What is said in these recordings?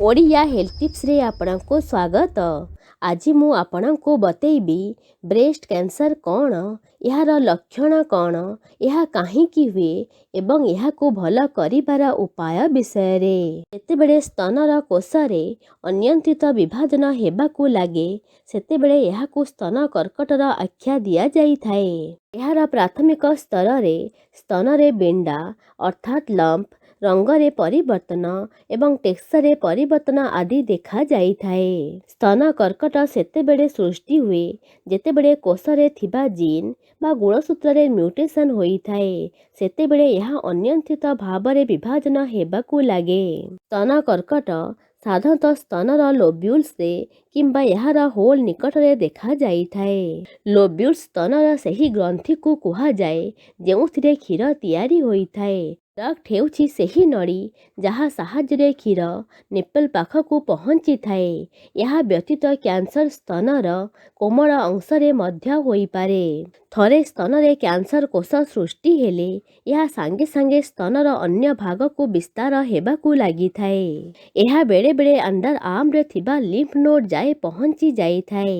Odia health tips रे आपणको स्वागत। आज मु आपणको बतेइबी ब्रेस्ट कैंसर कौन, यार लक्षण कौन, यह कहीं हुए एवं यह को भल करिबार उपाय विषय रे। जेतेबेले स्तनर कोषरे अनियंत्रित विभाजन हेबाकू लागे सेतेबेले यहाकू स्तन कर्कटर आख्या दिया जाई थाए। यार प्राथमिक स्तर रे स्तनरे बिंडा अर्थात लंप रंगरे परिवर्तन एवं टेक्सचर परिवर्तन आदि देखा जाई थाए। स्तन कर्कट सेतेबेले सृष्टि हुए जेतेबेले कोषरे थिबा जीन बा गुणसूत्र म्यूटेशन होई थाए। सेतेबेले यह अनियंत्रित भावरे विभाजन हेबाकू लागे। स्तन कर्कट साधारणतः स्तनर लोब्यूल्स रे किंबा यार होल निकटरे देखा जाई थाए। लोब्यूल्स स्तनर सही ग्रंथि को कुहा जाए जेउथिरे क्षीर तैयारी होई थाए। डक्ट हेउछि सही नड़ी जहाँ साहाଯ୍ୟରେ क्षीर निप्पल पाखकू पहुँची थाए। यह व्यतीत कैंसर स्तनर कोमल अंशरे मध्य होई पारे। थरे स्तनरे कैंसर कोष सृष्टि हेले यह सांगे सांगे स्तनर अन्य भाग को विस्तार हेबाकू लागि थाए। यह बेले बेले अंडर आर्म रे थिबा लिम्फ नोड जाए पहुँची जाई थाए।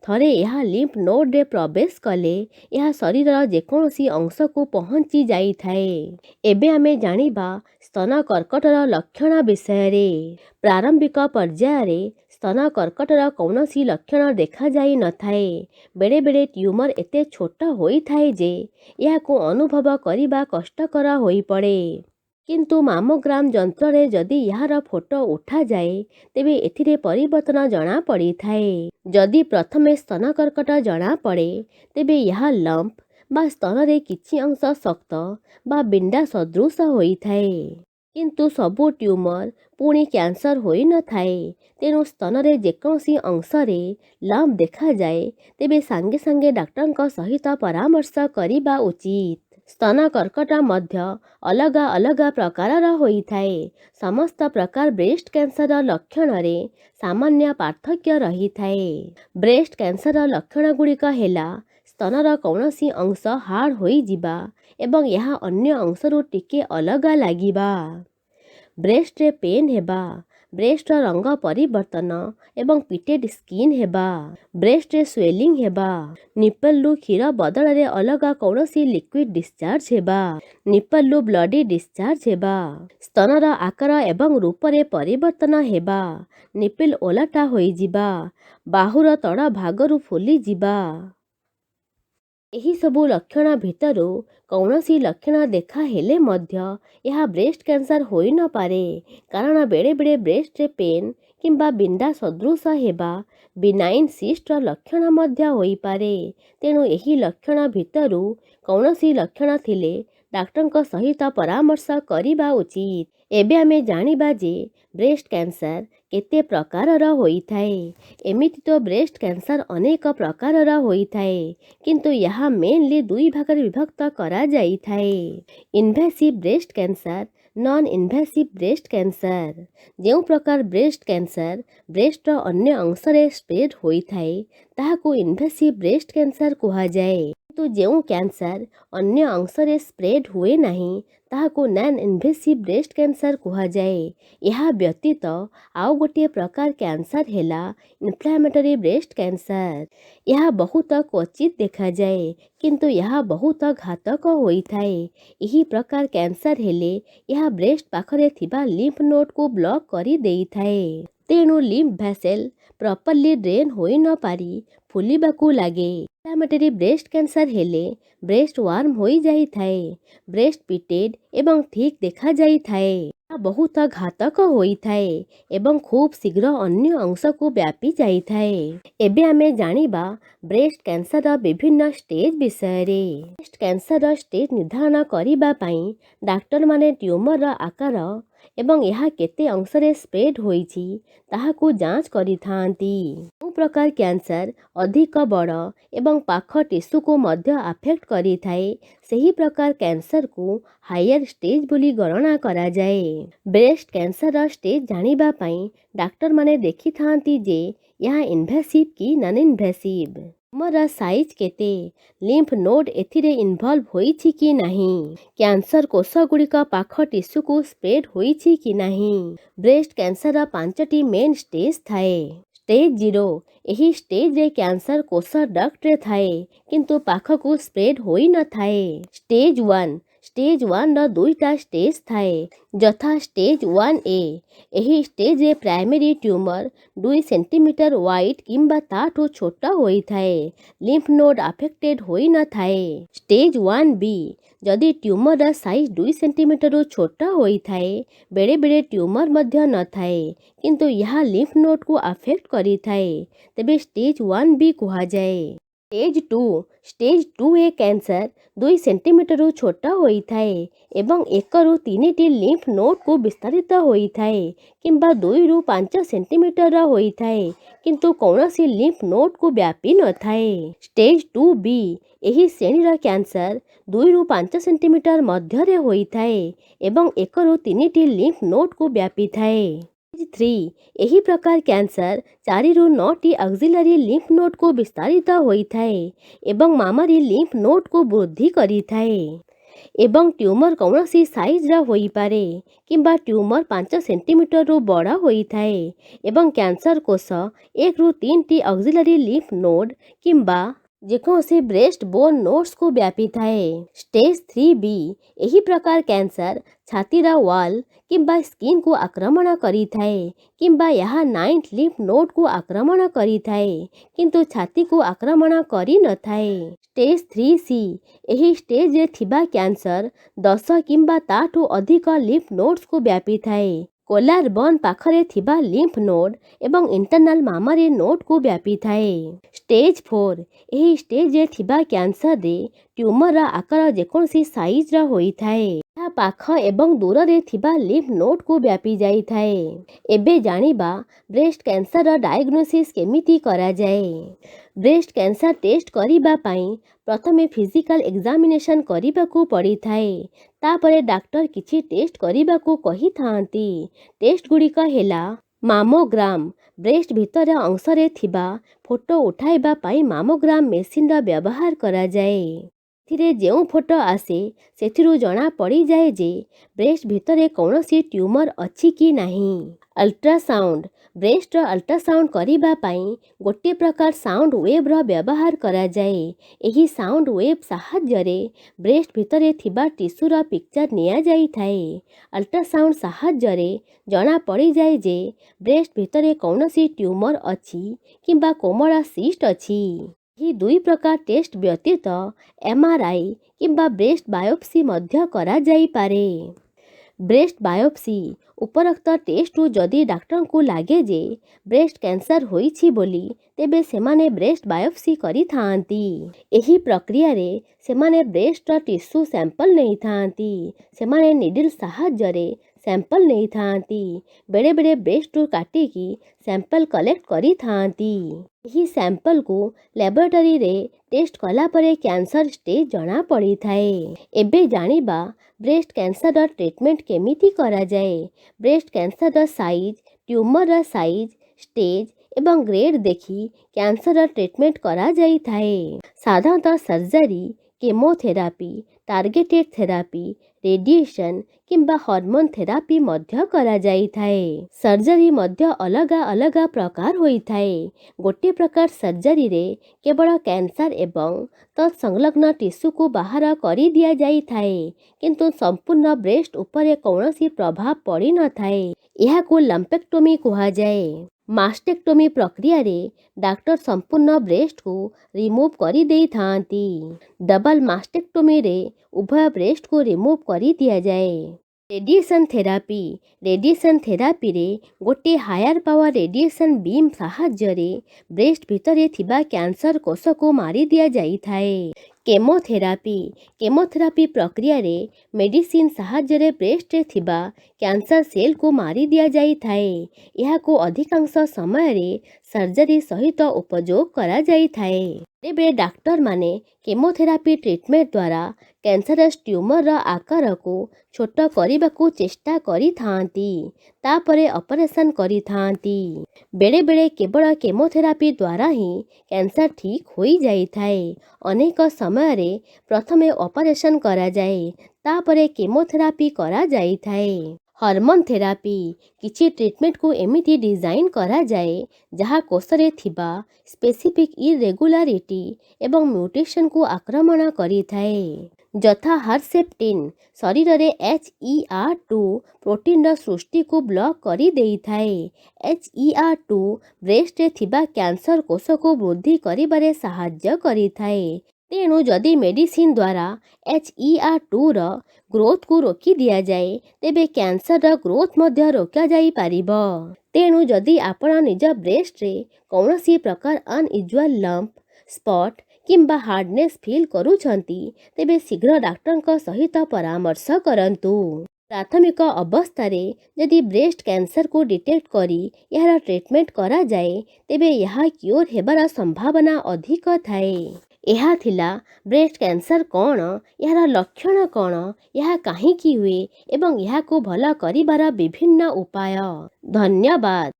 थरे यह लिम्फ नोड रे प्रवेश कले यह शरीरर जेकोसी अंश को पहुँची जाई थाए। एबे आमे जानिबा स्तन कर्कटर लक्षण विषय रे। प्रारंभिक पर्याୟରେ स्तन कर्कटर कौनसी लक्षण देखा जाई न थाए। बेले बेले ट्यूमर एते छोट होई थाए जे याको अनुभव करिबा कष्टकर होई पड़े। किंतु मामोग्राम यंत्र रे जदि यार फोटो उठा जाए तेबे एथिरे परिवर्तन जना पड़ी थाए। जदि प्रथमे स्तन कर्कट जना पड़े तेबे यह लंप बा स्तन रे किछि अंश शक्त बा बिंडा सदृश होई थाए। किंतु सबु ट्यूमर पुणी कैंसर होई न थाए। तेणु स्तन रे जेकोसी अंश रे लंप देखा जाए तेबे सांगे सांगे डॉक्टर सहित परामर्श करिबा उचित। स्तन कर्कट मध्य अलग अलग प्रकार होई थाए। समस्त प्रकार ब्रेस्ट कैंसर लक्षण रे सामान्य पार्थक्य रही थाए। ब्रेस्ट कैंसर लक्षण गुड़िक हेला स्तनर कौनसी अंश हार्ड होई जिबा एवं यह अन्य अंशरू टिके अलग लागिबा। ब्रेस्ट रे पेन हेबा, ब्रेस्ट रंग परिवर्तन एवं पिटेड स्किन हेबा, ब्रेस्ट रे स्वेलिंग हेबा, निप्पल रु क्षीर बदल रे अलग कौनसी लिक्विड डिस्चार्ज हेबा, निप्पल रु ब्लडी डिस्चार्ज हेबा, स्तनर आकार एवं रूप रे परिवर्तन हेबा, निप्पल ओलाटा होई जिबा, बाहुर तड़ भागरु फुली जिबा। एही सबु लक्षण भितरु कौनसी लक्षण देखा हेले मध्य यह ब्रेस्ट कैंसर होई न पारे। कारण बेले बेले ब्रेस्ट रे पेन किंबा बिंडा सदृश हेबा बिनाइन सिस्ट लक्षण मध्य होई पारे। तेणु एही लक्षण भितरु कौनसी लक्षण थिले डॉक्टर सहित परामर्श करिबा उचित। एबे आमे जानिबा जे ब्रेस्ट कैंसर केते प्रकारर होई थाए। एमिति तो ब्रेस्ट कैंसर अनेक प्रकारर होई थाए किंतु यह मेनली दुई भागरे विभक्त करा जाई थाए। Invasive breast cancer, non invasive breast cancer. जेउ प्रकार ब्रेस्ट कैंसर ब्रेस्ट अन्य अंशरे स्प्रेड होई थाए ताहाकू इन्वेसिव ब्रेस्ट कैंसर कुहा जाए। किंतु जेउ कैंसर अन्य अंशरे स्प्रेड हुए नहीं ताहाकू नॉन इन्वेसिव ब्रेस्ट कैंसर कुहा जाए। यह व्यतीत आउ गोटे प्रकार कैंसर हेला इन्फ्लेमेटरी ब्रेस्ट कैंसर। यह बहुत क्वचित देखा जाए किंतु यह बहुत घातक होई थाए। यही प्रकार कैंसर हेले यह ब्रेस्ट पाखरे थिबा लिम्फ नोड को ब्लॉक करी देई थाए। तेणु लिम्फ भैसेल प्रॉपर्ली ड्रेन होई न पारी फुलिबाकू लागे। इन्फ्लेमेटरी ब्रेस्ट कैंसर हेले ब्रेस्ट वार्म होई जाई थाए, ब्रेस्ट पिटेड एवं ठीक देखा जाई थाए। यह बहुत घातक होई थाए एवं खूब शीघ्र अन्य अंश को व्यापी जाई थाए। एबे आमे जानिबा ब्रेस्ट कैंसर विभिन्न स्टेज विषय रे। ब्रेस्ट कैंसर स्टेज निर्धारण करिबा पई डॉक्टर माने ट्यूमर आकार एवं यह केते अंशरे स्प्रेड होईछि ताहाकू जांच करिथांती। जो प्रकार कैंसर अधिक बड़ एवं पाख टिश्यू को मध्य अफेक्ट करी थाए सही प्रकार कैंसर को हायर स्टेज बोली गणना करा जाए। ब्रेस्ट कैंसर स्टेज जानिबा पई डॉक्टर माने देखि थांती जे यह इन्वेसिव की नॉन इन्वेसिव। ट्यूमर साइज केते लिम्फ नोड एथिरे इन्वॉल्व होईछि कि नाही कैंसर कोष गुड़िक पाख टिश्यू को स्प्रेड होईछि कि नाही। ब्रेस्ट कैंसर 5टी मेन स्टेज थाए। स्टेज 0 एही स्टेज रे कैंसर कोष डक्ट रे थाए किंतु पाख को स्प्रेड होई न थाए। स्टेज 1 र दुईटा स्टेज थाए जथा स्टेज 1A एही स्टेज रे प्राइमरी ट्यूमर 2 सेंटीमीटर वाइड किंबा ताठू छोटा होई थाए लिम्फ नोड अफेक्टेड होई न थाए। स्टेज 1B जदि ट्यूमर साइज 2 सेंटीमीटर छोटा होई थाए बेले बेले ट्यूमर मध्य न थाए किंतु यह लिम्फ नोड को अफेक्ट करी थाए तेबे स्टेज 1B कुहा जाए। स्टेज 2A कैंसर 2 सेंटीमीटर छोटा होई थाए एवं 1 ରୁ 3ଟି लिम्फ नोड को विस्तारित होई थाए किंबा 2 ରୁ 5 सेंटीमीटर होई थाए किंतु कौनसी लिम्फ नोड को व्यापी न थाए। स्टेज 2B एही श्रेणीर कैंसर 2 ରୁ 5 सेंटीमीटर मध्यरे होई थाए एवं 1 ରୁ 3ଟି लिम्फ नोड को व्यापी थाए। स्टेज 3 एही प्रकार कैंसर 4 ରୁ 9ଟି ऑक्सिलरी लिम्फ नोड को विस्तारित होई थाए एवं मामारी लिम्फ नोड को वृद्धि करी थाए एवं ट्यूमर कौनसी साइज रा होई पारे किंबा ट्यूमर 5 सेंटीमीटर रू बड़ा होई थाए एवं कैंसर कोष 1 ରୁ 3टी ऑक्सिलरी लिम्फ नोड किंबा जेकोसी ब्रेस्ट बोन नोड्स को व्यापी थाए। स्टेज 3B एही प्रकार कैंसर छातीरा वाल किंबा स्किन को आक्रमण करी थाए किंबा यह 9th लिम्फ नोड को आक्रमण करी थाए किंतु छाती को आक्रमण करी न थाए। स्टेज 3C एही स्टेज रे थिबा कैंसर 10 किंबा ताठू अधिक लिम्फ नोड्स को व्यापी थाए कोलार बन पाखरे थिबा लिम्फ नोड एवं इंटरनल मामारी नोड को व्यापी थाए। स्टेज 4 एही स्टेज रे थिबा कैंसर रे ट्यूमर आकार जेकोसी साइज रा होई थाए पाख एवं दूर रे थिबा लिम्फ नोड को व्यापी जाई थाए। एबे जानिबा ब्रेस्ट कैंसर डायग्नोसिस केमिति करा जाए। ब्रेस्ट कैंसर टेस्ट करिबा पाई प्रथमे फिजिकल एग्जामिनेशन करिबाकू पड़ी थाए तापरे डॉक्टर किछि टेस्ट करिबाकू कही थांती। टेस्ट गुड़िक हेला मामोग्राम ब्रेस्ट भितर अंश रे थिबा फोटो उठाइबा पाई मामोग्राम मेसिन रा व्यवहार करा जाए। थिरे जेउ फोटो आसे सेथिरु जना पड़ी जाए जे ब्रेस्ट भितरे कौनसी ट्यूमर अछि कि नाही। अल्ट्रासाउंड ब्रेस्ट अल्ट्रासाउंड करिबा पाई गोटे प्रकार साउंड वेव रा व्यवहार करा जाए। एही साउंड वेव साहाय्य रे ब्रेस्ट भितरे थिबा टिश्यू रा पिक्चर निया जाई थाए। अल्ट्रासाउंड साहाय्य रे जना पड़ी जाए जे ब्रेस्ट भितरे कौनसी ट्यूमर अछि किंबा कोमला सिस्ट अछि। ही 2 प्रकार टेस्ट व्यतीत MRI किंबा ब्रेस्ट बायोप्सी मध्य करा जाई पारे। ब्रेस्ट बायोप्सी उपरोक्त टेस्ट जदि डॉक्टर को लागे जे ब्रेस्ट कैंसर होईछि बोली तेबे सेमाने ब्रेस्ट बायोप्सी करी थांती। एही प्रक्रिया रे सेमाने ब्रेस्ट टिश्यू सैंपल नहीं थांती। सेमाने निडल साहाय्य रे सैंपल नहीं थांती। बेड़े बेड़े ब्रेस्ट काटी की सैंपल कलेक्ट करी थांती। एही सैंपल को लैबोरेटरी रे टेस्ट कला परे कैंसर स्टेज जना पड़ी थाए। एबे जानिबा ब्रेस्ट कैंसर ट्रीटमेंट केमिति करा जाए। Breast cancer size tumour size stage एवं ग्रेड देखी कैंसर ट्रीटमेंट करा जाई थाए। साधारणतः surgery chemotherapy targeted therapy radiation किंबा हार्मोन थेरापी मध्य करा जाई थाए। सर्जरी मध्य अलगा अलगा प्रकार होई थाए। गोटे प्रकार सर्जरी रे केवल कैंसर एवं तत्संलग्न टिश्यू को बाहर करी दिया जाई थाए किंतु संपूर्ण ब्रेस्ट उपरे कौनसी प्रभाव पड़ी न थाए। यह को लंपेक्टोमी कुहा जाए। मास्टेक्टोमी प्रक्रिया रे डॉक्टर संपूर्ण ब्रेस्ट को रिमूव करी दे थांती। डबल मास्टेक्टोमी रे उभय ब्रेस्ट को रिमूव करी दिया जाए। रेडिएशन थेरापी रे गोटे हायर पावर रेडिएशन बीम साहाय्य रे ब्रेस्ट भितरे थिबा कैंसर कोष को मारी दिया जाई थाए। केमोथेरापी प्रक्रिया रे मेडिसिन साहाय्य रे ब्रेस्ट रे थिबा कैंसर सेल को मारी दिया जाई थाए। यह को अधिकांश समय रे सर्जरी सहित उपयोग करा जाई थाए। बेଳେବେଳେ ଡାକ୍ତରମାନେ କେମୋଥେରାପି ଟ୍ରିଟମେଣ୍ଟ ଦ୍ୱାରା କ୍ୟାନ୍ସରସ୍ ଟ୍ୟୁମରର ଆକାରକୁ ଛୋଟ କରିବାକୁ ଚେଷ୍ଟା କରିଥାନ୍ତି, ତାପରେ ଅପରେସନ୍ କରିଥାନ୍ତି। ବେଳେବେଳେ କେବଳ କେମୋଥେରାପି ଦ୍ୱାରା ହିଁ କ୍ୟାନ୍ସର ଠିକ୍ ହୋଇଯାଇଥାଏ। ଅନେକ ସମୟରେ ପ୍ରଥମେ ଅପରେସନ୍ କରାଯାଏ, ତାପରେ କେମୋଥେରାପି କରାଯାଇଥାଏ। ହର୍ମୋନ୍ ଥେରାପି କିଛି ଟ୍ରିଟମେଣ୍ଟକୁ ଏମିତି ଡିଜାଇନ୍ କରାଯାଏ ଯାହା କୋଷରେ ଥିବା ସ୍ପେସିଫିକ୍ ଇରେଗୁଲାରିଟି ଏବଂ ମ୍ୟୁଟେସନକୁ ଆକ୍ରମଣ କରିଥାଏ। ଯଥା ହାର୍ସେପ୍ଟିନ୍ ଶରୀରରେ HER2 ପ୍ରୋଟିନ୍ର ସୃଷ୍ଟିକୁ ବ୍ଲକ୍ କରିଦେଇଥାଏ। HER2 ବ୍ରେଷ୍ଟରେ ଥିବା କ୍ୟାନ୍ସର କୋଷକୁ ବୃଦ୍ଧି କରିବାରେ ସାହାଯ୍ୟ କରିଥାଏ। ତେଣୁ ଯଦି ମେଡିସିନ୍ ଦ୍ୱାରା HER2ର ଗ୍ରୋଥକୁ ରୋକି ଦିଆଯାଏ, ତେବେ କ୍ୟାନ୍ସରର ଗ୍ରୋଥ ମଧ୍ୟ ରୋକାଯାଇପାରିବ। ତେଣୁ ଯଦି ଆପଣ ନିଜ ବ୍ରେଷ୍ଟରେ କୌଣସି ପ୍ରକାର ଅନୟୁଜୁଆଲ୍ ଲମ୍ପ, ସ୍ପଟ୍ କିମ୍ବା ହାର୍ଡନେସ୍ ଫିଲ୍ କରୁଛନ୍ତି, ତେବେ ଶୀଘ୍ର ଡାକ୍ତରଙ୍କ ସହିତ ପରାମର୍ଶ କରନ୍ତୁ। ପ୍ରାଥମିକ ଅବସ୍ଥାରେ ଯଦି ବ୍ରେଷ୍ଟ କ୍ୟାନ୍ସରକୁ ଡିଟେକ୍ଟ କରି ଏହାର ଟ୍ରିଟମେଣ୍ଟ କରାଯାଏ, ତେବେ ଏହା କ୍ୟୁର ହେବାର ସମ୍ଭାବନା ଅଧିକ ଥାଏ। ଏହା ଥିଲା ବ୍ରେଷ୍ଟ କ୍ୟାନ୍ସର କ'ଣ, ଏହାର ଲକ୍ଷଣ କ'ଣ, ଏହା କାହିଁକି ହୁଏ ଏବଂ ଏହାକୁ ଭଲ କରିବାର ବିଭିନ୍ନ ଉପାୟ। ଧନ୍ୟବାଦ।